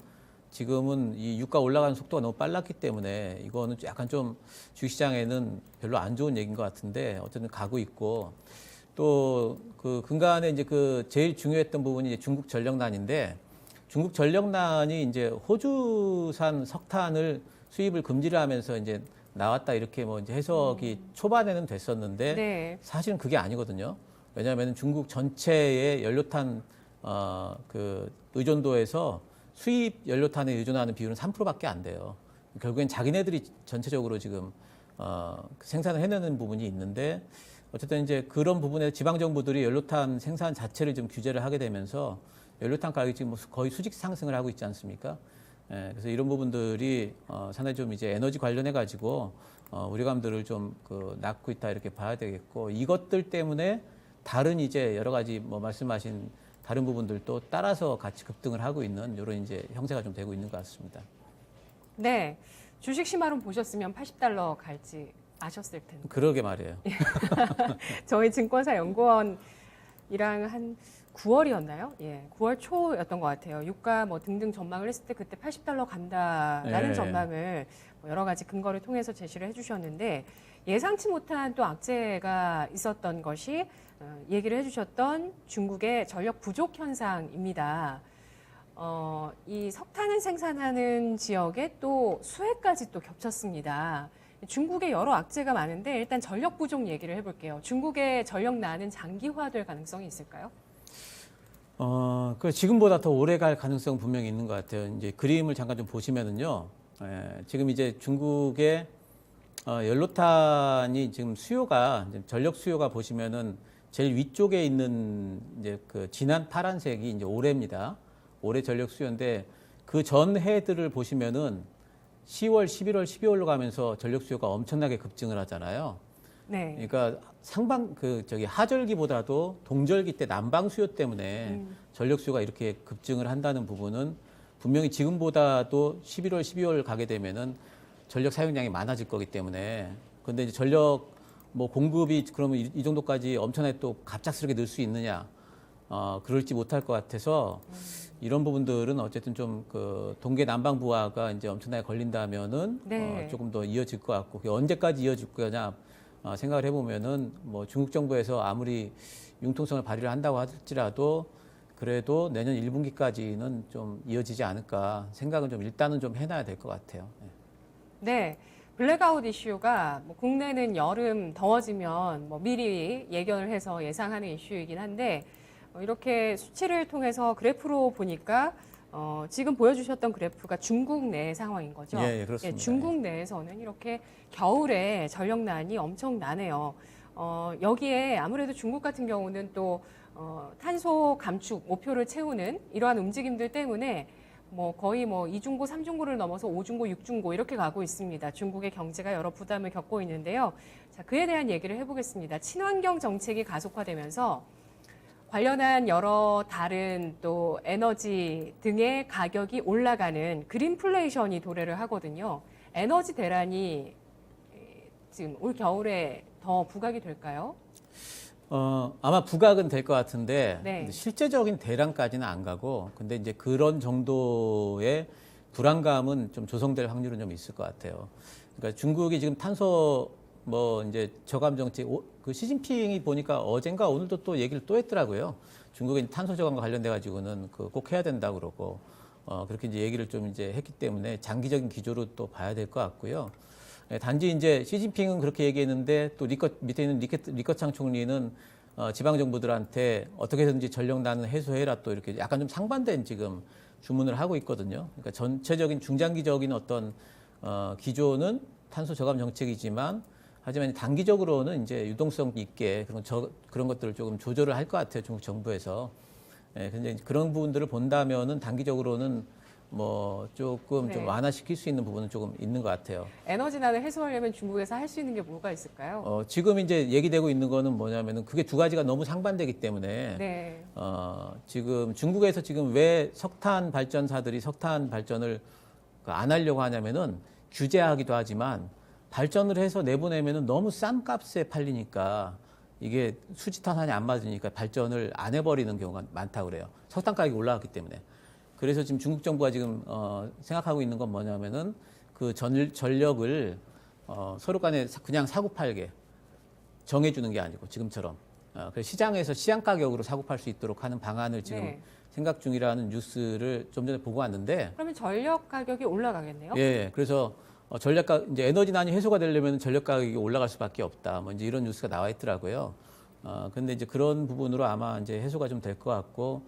지금은 이 유가 올라가는 속도가 너무 빨랐기 때문에 이거는 약간 좀 주식시장에는 별로 안 좋은 얘기인 것 같은데 어쨌든 가고 있고 또 그 근간에 이제 그 제일 중요했던 부분이 이제 중국 전력난인데 중국 전력난이 이제 호주산 석탄을 수입을 금지를 하면서 이제 나왔다 이렇게 뭐 이제 해석이 초반에는 됐었는데 네. 사실은 그게 아니거든요. 왜냐하면 중국 전체의 연료탄 그 의존도에서 수입 연료탄에 의존하는 비율은 3%밖에 안 돼요. 결국엔 자기네들이 전체적으로 지금 생산을 해내는 부분이 있는데 어쨌든 이제 그런 부분에 지방 정부들이 연료탄 생산 자체를 좀 규제를 하게 되면서 연료탄 가격이 지금 거의 수직 상승을 하고 있지 않습니까? 그래서 이런 부분들이 상당히 좀 이제 에너지 관련해 가지고 우려감들을 좀 낳고 있다 이렇게 봐야 되겠고 이것들 때문에 다른 이제 여러 가지 뭐 말씀하신 다른 부분들도 따라서 같이 급등을 하고 있는 이런 이제 형태가 좀 되고 있는 것 같습니다. 네. 주식 시마론 보셨으면 80달러 갈지 아셨을 텐데. 그러게 말이에요. 저희 증권사 연구원이랑 한 9월이었나요? 예, 9월 초였던 것 같아요. 유가 뭐 등등 전망을 했을 때 그때 80달러 간다라는 예. 전망을 뭐 여러 가지 근거를 통해서 제시를 해주셨는데 예상치 못한 또 악재가 있었던 것이 얘기를 해주셨던 중국의 전력 부족 현상입니다. 이 석탄을 생산하는 지역에 또 수해까지 또 겹쳤습니다. 중국에 여러 악재가 많은데 일단 전력 부족 얘기를 해볼게요. 중국의 전력난은 장기화될 가능성이 있을까요? 그 지금보다 더 오래 갈 가능성은 분명히 있는 것 같아요. 이제 그림을 잠깐 좀 보시면은요. 지금 이제 중국의 연료탄이 지금 수요가 이제 전력 수요가 보시면은 제일 위쪽에 있는 이제 그 진한 파란색이 이제 올해입니다. 올해 전력 수요인데 그 전 해들을 보시면은 10월, 11월, 12월로 가면서 전력 수요가 엄청나게 급증을 하잖아요. 네. 그러니까 하절기보다도 동절기 때 난방 수요 때문에 전력 수요가 이렇게 급증을 한다는 부분은 분명히 지금보다도 11월, 12월 가게 되면은 전력 사용량이 많아질 거기 때문에 근데 이제 전력 뭐 공급이 그러면 이 정도까지 엄청나게 또 갑작스럽게 늘 수 있느냐? 그럴지 못할 것 같아서 이런 부분들은 어쨌든 좀 그 동계 난방 부하가 이제 엄청나게 걸린다면은 네. 조금 더 이어질 것 같고 그게 언제까지 이어질 거냐 생각을 해보면은 뭐 중국 정부에서 아무리 융통성을 발휘를 한다고 할지라도 그래도 내년 1분기까지는 좀 이어지지 않을까 생각은 좀 일단은 좀 해놔야 될 것 같아요. 네. 블랙아웃 이슈가 뭐 국내는 여름 더워지면 뭐 미리 예견을 해서 예상하는 이슈이긴 한데 이렇게 수치를 통해서 그래프로 보니까 지금 보여주셨던 그래프가 중국 내 상황인 거죠. 예, 그렇습니다. 중국 내에서는 이렇게 겨울에 전력난이 엄청 나네요. 여기에 아무래도 중국 같은 경우는 또 탄소 감축 목표를 채우는 이러한 움직임들 때문에 뭐 거의 뭐 2중고, 3중고를 넘어서 5중고, 6중고 이렇게 가고 있습니다. 중국의 경제가 여러 부담을 겪고 있는데요. 자, 그에 대한 얘기를 해보겠습니다. 친환경 정책이 가속화되면서 관련한 여러 다른 또 에너지 등의 가격이 올라가는 그린플레이션이 도래를 하거든요. 에너지 대란이 지금 올 겨울에 더 부각이 될까요? 아마 부각은 될 것 같은데 네. 근데 실제적인 대란까지는 안 가고 근데 이제 그런 정도의 불안감은 좀 조성될 확률은 좀 있을 것 같아요. 그러니까 중국이 지금 탄소 뭐 이제 저감 정책 그 시진핑이 보니까 어젠가 오늘도 또 얘기를 또 했더라고요. 중국의 탄소 저감과 관련돼 가지고는 그 꼭 해야 된다 그러고 그렇게 이제 얘기를 좀 이제 했기 때문에 장기적인 기조로 또 봐야 될 것 같고요. 단지 이제 시진핑은 그렇게 얘기했는데 또 밑에 있는 리커창 총리는 지방 정부들한테 어떻게든지 전력난은 해소해라 또 이렇게 약간 좀 상반된 지금 주문을 하고 있거든요. 그러니까 전체적인 중장기적인 어떤 기조는 탄소 저감 정책이지만 하지만 단기적으로는 이제 유동성 있게 그런 것들을 조금 조절을 할 것 같아요. 중국 정부에서. 근데 그런 부분들을 본다면은 단기적으로는 뭐 조금 좀 네. 완화시킬 수 있는 부분은 조금 있는 것 같아요. 에너지난을 해소하려면 중국에서 할 수 있는 게 뭐가 있을까요? 지금 이제 얘기되고 있는 거는 뭐냐면은 그게 두 가지가 너무 상반되기 때문에 네. 지금 중국에서 지금 왜 석탄 발전사들이 석탄 발전을 안 하려고 하냐면은 규제하기도 하지만 발전을 해서 내보내면은 너무 싼 값에 팔리니까 이게 수지 타산이 안 맞으니까 발전을 안 해버리는 경우가 많다고 그래요. 석탄 가격이 올라갔기 때문에. 그래서 지금 중국 정부가 지금 생각하고 있는 건 뭐냐면은 그 전력을 서로 간에 그냥 사고 팔게 정해주는 게 아니고 지금처럼 그래서 시장에서 시장 가격으로 사고 팔 수 있도록 하는 방안을 지금 네. 생각 중이라는 뉴스를 좀 전에 보고 왔는데 그러면 전력 가격이 올라가겠네요? 예, 그래서 이제 에너지난이 해소가 되려면 전력 가격이 올라갈 수밖에 없다. 뭐 이제 이런 뉴스가 나와 있더라고요. 근데 이제 그런 부분으로 아마 이제 해소가 좀 될 것 같고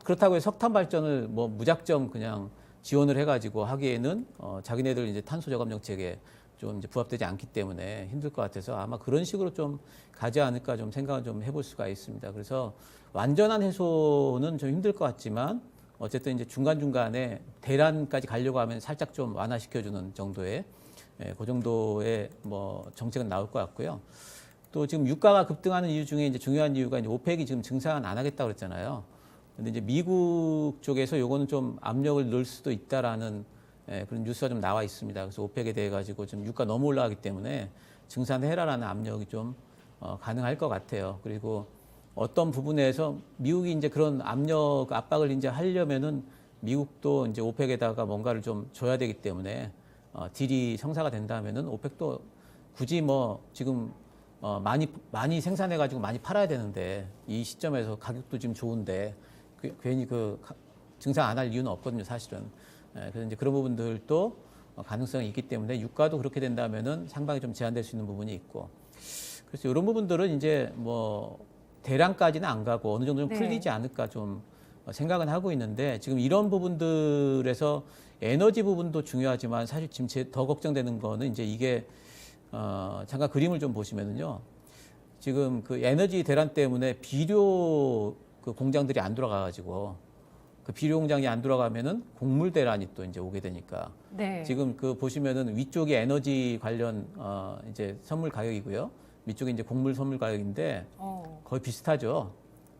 그렇다고 해서 석탄 발전을 뭐 무작정 그냥 지원을 해가지고 하기에는 자기네들 이제 탄소 저감 정책에 좀 이제 부합되지 않기 때문에 힘들 것 같아서 아마 그런 식으로 좀 가지 않을까 좀 생각을 좀 해볼 수가 있습니다. 그래서 완전한 해소는 좀 힘들 것 같지만 어쨌든 이제 중간중간에 대란까지 가려고 하면 살짝 좀 완화시켜주는 정도의 그 정도의 뭐 정책은 나올 것 같고요. 또 지금 유가가 급등하는 이유 중에 이제 중요한 이유가 이제 오펙이 지금 증산 안 하겠다고 그랬잖아요. 근데 이제 미국 쪽에서 요거는 좀 압력을 넣을 수도 있다라는 그런 뉴스가 좀 나와 있습니다. 그래서 오펙에 대해 가지고 지금 유가 너무 올라가기 때문에 증산해라라는 압력이 좀 가능할 것 같아요. 그리고 어떤 부분에서 미국이 이제 그런 압박을 이제 하려면은 미국도 이제 오펙에다가 뭔가를 좀 줘야 되기 때문에 딜이 성사가 된다면은 오펙도 굳이 뭐 지금 많이 생산해 가지고 많이 팔아야 되는데 이 시점에서 가격도 지금 좋은데 괜히 증상 안 할 이유는 없거든요, 사실은. 그래서 이제 그런 부분들도 가능성이 있기 때문에 유가도 그렇게 된다면은 상방이 좀 제한될 수 있는 부분이 있고. 그래서 이런 부분들은 이제 뭐 대량까지는 안 가고 어느 정도 좀 네. 풀리지 않을까 좀 생각은 하고 있는데 지금 이런 부분들에서 에너지 부분도 중요하지만 사실 지금 더 걱정되는 거는 이제 이게 잠깐 그림을 좀 보시면은요. 지금 그 에너지 대란 때문에 비료 그 공장들이 안 돌아가가지고 그 비료 공장이 안 돌아가면은 곡물 대란이 또 이제 오게 되니까 네. 지금 그 보시면은 위쪽이 에너지 관련 이제 선물 가격이고요. 밑쪽이 이제 곡물 선물 가격인데 거의 비슷하죠.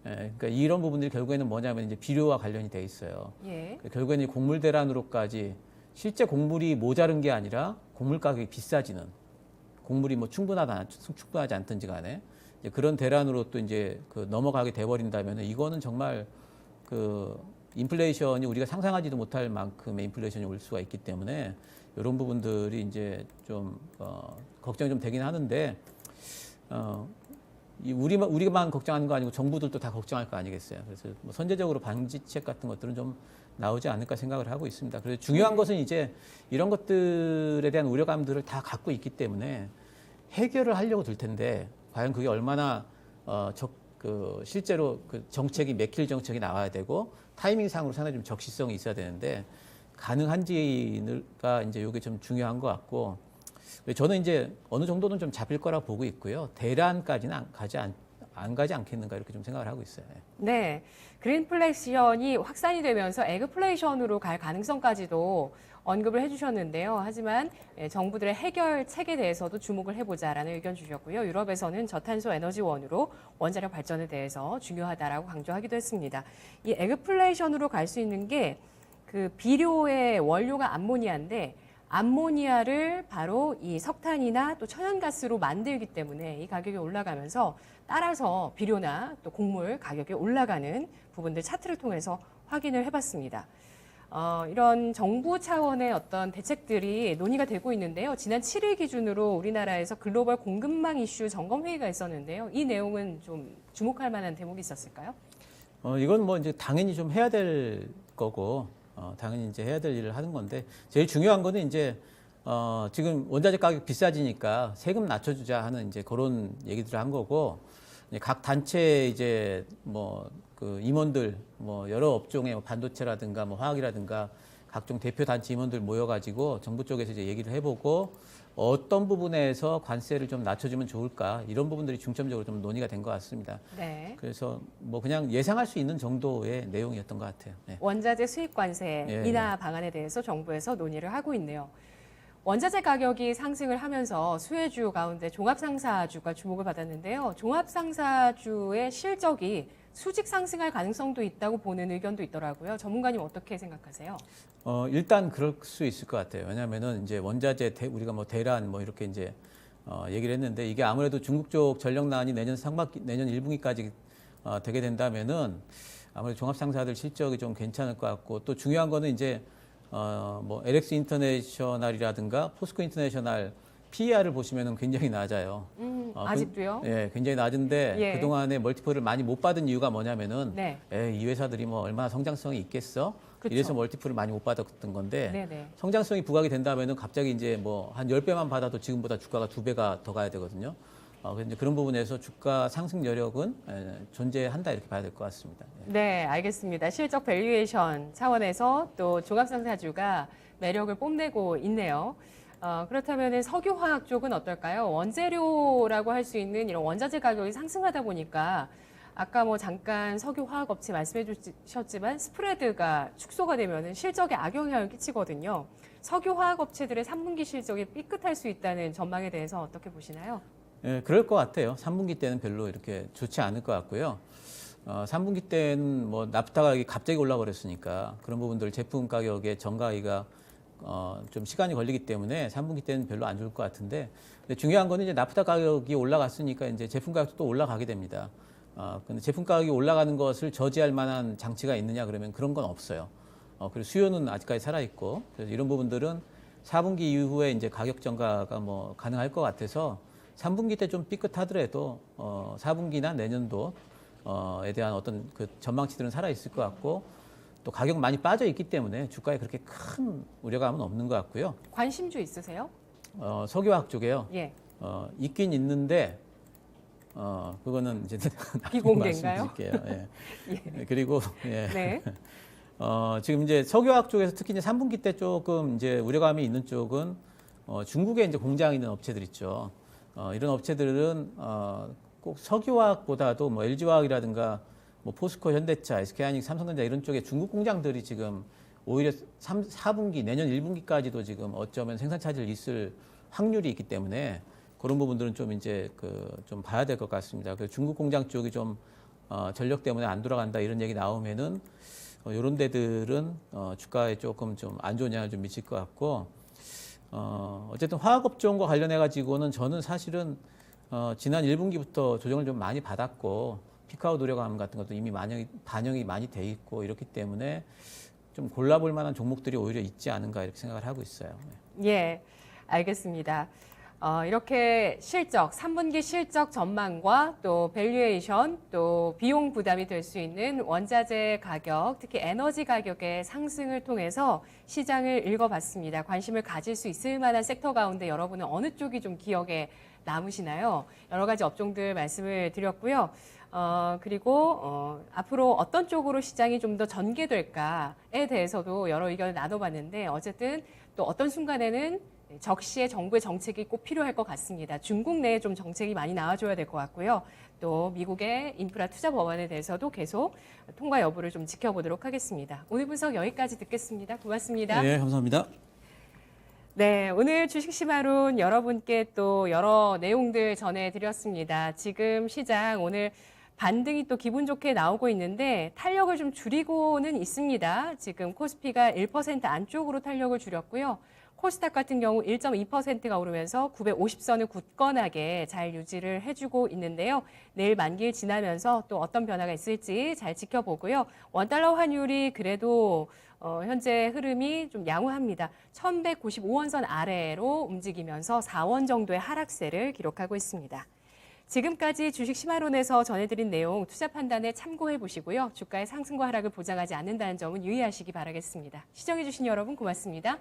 예, 그러니까 이런 부분들이 결국에는 뭐냐면 이제 비료와 관련이 돼 있어요. 예. 결국에는 이 곡물 대란으로까지 실제 곡물이 모자른 게 아니라 곡물 가격이 비싸지는 곡물이 뭐 충분하지 않든지 간에 이제 그런 대란으로 또 이제 그 넘어가게 돼버린다면 이거는 정말 그 인플레이션이 우리가 상상하지도 못할 만큼의 인플레이션이 올 수가 있기 때문에 이런 부분들이 이제 좀 걱정이 좀 되긴 하는데 우리만 걱정하는 거 아니고 정부들도 다 걱정할 거 아니겠어요. 그래서 뭐 선제적으로 방지책 같은 것들은 좀 나오지 않을까 생각을 하고 있습니다. 그래서 중요한 것은 이제 이런 것들에 대한 우려감들을 다 갖고 있기 때문에 해결을 하려고 들 텐데 과연 그게 얼마나 실제로 그 정책이 맥힐 정책이 나와야 되고 타이밍상으로 상당히 좀 적시성이 있어야 되는데 가능한지가 이제 이게 좀 중요한 것 같고 저는 이제 어느 정도는 좀 잡힐 거라고 보고 있고요. 대란까지는 안 가지 않겠는가 이렇게 좀 생각을 하고 있어요. 네. 그린플레이션이 확산이 되면서 에그플레이션으로 갈 가능성까지도 언급을 해주셨는데요. 하지만 정부들의 해결책에 대해서도 주목을 해보자라는 의견 주셨고요. 유럽에서는 저탄소 에너지원으로 원자력 발전에 대해서 중요하다라고 강조하기도 했습니다. 이 에그플레이션으로 갈 수 있는 게 그 비료의 원료가 암모니아인데 암모니아를 바로 이 석탄이나 또 천연가스로 만들기 때문에 이 가격이 올라가면서 따라서 비료나 또 곡물 가격이 올라가는 부분들 차트를 통해서 확인을 해봤습니다. 이런 정부 차원의 어떤 대책들이 논의가 되고 있는데요. 지난 7일 기준으로 우리나라에서 글로벌 공급망 이슈 점검회의가 있었는데요. 이 내용은 좀 주목할 만한 대목이 있었을까요? 이건 뭐 이제 당연히 좀 해야 될 거고, 당연히 이제 해야 될 일을 하는 건데, 제일 중요한 거는 이제, 지금 원자재 가격 비싸지니까 세금 낮춰주자 하는 이제 그런 얘기들을 한 거고, 각 단체 이제 뭐 그 임원들 뭐 여러 업종의 반도체라든가 뭐 화학이라든가 각종 대표 단체 임원들 모여가지고 정부 쪽에서 이제 얘기를 해보고 어떤 부분에서 관세를 좀 낮춰주면 좋을까 이런 부분들이 중점적으로 좀 논의가 된 것 같습니다. 네. 그래서 뭐 그냥 예상할 수 있는 정도의 내용이었던 것 같아요. 네. 원자재 수입 관세 인하 방안에 대해서 정부에서 논의를 하고 있네요. 원자재 가격이 상승을 하면서 수혜주 가운데 종합상사주가 주목을 받았는데요. 종합상사주의 실적이 수직 상승할 가능성도 있다고 보는 의견도 있더라고요. 전문가님 어떻게 생각하세요? 일단 그럴 수 있을 것 같아요. 왜냐하면은 이제 원자재 우리가 뭐 대란 뭐 이렇게 이제 얘기를 했는데 이게 아무래도 중국 쪽 전력난이 내년 1분기까지 되게 된다면은 아무래도 종합상사들 실적이 좀 괜찮을 것 같고 또 중요한 거는 이제 뭐 LX 인터내셔널이라든가 포스코 인터내셔널 PER을 보시면은 굉장히 낮아요. 아직도요? 예, 굉장히 낮은데 예. 그동안에 멀티플을 많이 못 받은 이유가 뭐냐면은 네. 이 회사들이 뭐 얼마나 성장성이 있겠어? 그쵸. 이래서 멀티플을 많이 못 받았던 건데 네네. 성장성이 부각이 된다면은 갑자기 이제 뭐 한 10배만 받아도 지금보다 주가가 2배가 더 가야 되거든요. 그래서 그런 부분에서 주가 상승 여력은 존재한다 이렇게 봐야 될 것 같습니다. 예. 네, 알겠습니다. 실적 밸류에이션 차원에서 또 종합상사주가 매력을 뽐내고 있네요. 그렇다면 석유화학 쪽은 어떨까요? 원재료라고 할 수 있는 이런 원자재 가격이 상승하다 보니까 아까 뭐 잠깐 석유화학업체 말씀해 주셨지만 스프레드가 축소가 되면 실적에 악영향을 끼치거든요. 석유화학업체들의 3분기 실적이 삐끗할 수 있다는 전망에 대해서 어떻게 보시나요? 예, 그럴 것 같아요. 3분기 때는 별로 이렇게 좋지 않을 것 같고요. 3분기 때는 뭐 나프타 가격이 갑자기 올라버렸으니까 그런 부분들 제품 가격의 정가위가 좀 시간이 걸리기 때문에 3분기 때는 별로 안 좋을 것 같은데 근데 중요한 거는 이제 나프타 가격이 올라갔으니까 이제 제품 가격도 또 올라가게 됩니다. 근데 제품 가격이 올라가는 것을 저지할 만한 장치가 있느냐 그러면 그런 건 없어요. 그리고 수요는 아직까지 살아있고 그래서 이런 부분들은 4분기 이후에 이제 가격 정가가 뭐 가능할 것 같아서 3분기 때 좀 삐끗하더라도 4분기나 내년도에 대한 어떤 그 전망치들은 살아있을 것 같고 또 가격 많이 빠져 있기 때문에 주가에 그렇게 큰 우려감은 없는 것 같고요. 관심주 있으세요? 석유화학 쪽에요. 예. 있긴 있는데 그거는 이제 비공개인가요? 말씀드릴게요. 예. 그리고 예. 네. 지금 이제 석유화학 쪽에서 특히 이제 3분기 때 조금 이제 우려감이 있는 쪽은 중국에 이제 공장이 있는 업체들 있죠. 이런 업체들은 꼭 석유화학보다도 뭐 LG화학이라든가 뭐 포스코, 현대차, SK하이닉스, 삼성전자 이런 쪽에 중국 공장들이 지금 오히려 4분기 내년 1분기까지도 지금 어쩌면 생산 차질이 있을 확률이 있기 때문에 그런 부분들은 좀 이제 좀 봐야 될 것 같습니다. 그 중국 공장 쪽이 좀 전력 때문에 안 돌아간다 이런 얘기 나오면은 이런 데들은 주가에 조금 좀 안 좋은 영향을 좀 미칠 것 같고 어쨌든 화학업종과 관련해 가지고는 저는 사실은 지난 1분기부터 조정을 좀 많이 받았고 피크아웃 우려감 같은 것도 이미 반영이 많이 돼 있고 이렇기 때문에 좀 골라볼 만한 종목들이 오히려 있지 않은가 이렇게 생각을 하고 있어요. 네. 예, 알겠습니다. 이렇게 실적, 3분기 실적 전망과 또 밸류에이션, 또 비용 부담이 될 수 있는 원자재 가격, 특히 에너지 가격의 상승을 통해서 시장을 읽어봤습니다. 관심을 가질 수 있을 만한 섹터 가운데 여러분은 어느 쪽이 좀 기억에 남으시나요? 여러 가지 업종들 말씀을 드렸고요. 그리고 앞으로 어떤 쪽으로 시장이 좀 더 전개될까에 대해서도 여러 의견을 나눠봤는데 어쨌든 또 어떤 순간에는 적시에 정부의 정책이 꼭 필요할 것 같습니다. 중국 내에 좀 정책이 많이 나와줘야 될 것 같고요. 또 미국의 인프라 투자 법안에 대해서도 계속 통과 여부를 좀 지켜보도록 하겠습니다. 오늘 분석 여기까지 듣겠습니다. 고맙습니다. 네, 감사합니다. 네, 오늘 주식시마론 여러분께 또 여러 내용들 전해드렸습니다. 지금 시장 오늘 반등이 또 기분 좋게 나오고 있는데 탄력을 좀 줄이고는 있습니다. 지금 코스피가 1% 안쪽으로 탄력을 줄였고요. 코스닥 같은 경우 1.2%가 오르면서 950선을 굳건하게 잘 유지를 해주고 있는데요. 내일 만기일 지나면서 또 어떤 변화가 있을지 잘 지켜보고요. 원달러 환율이 그래도 현재 흐름이 좀 양호합니다. 1195원선 아래로 움직이면서 4원 정도의 하락세를 기록하고 있습니다. 지금까지 주식시마론에서 전해드린 내용 투자 판단에 참고해 보시고요. 주가의 상승과 하락을 보장하지 않는다는 점은 유의하시기 바라겠습니다. 시청해주신 여러분 고맙습니다.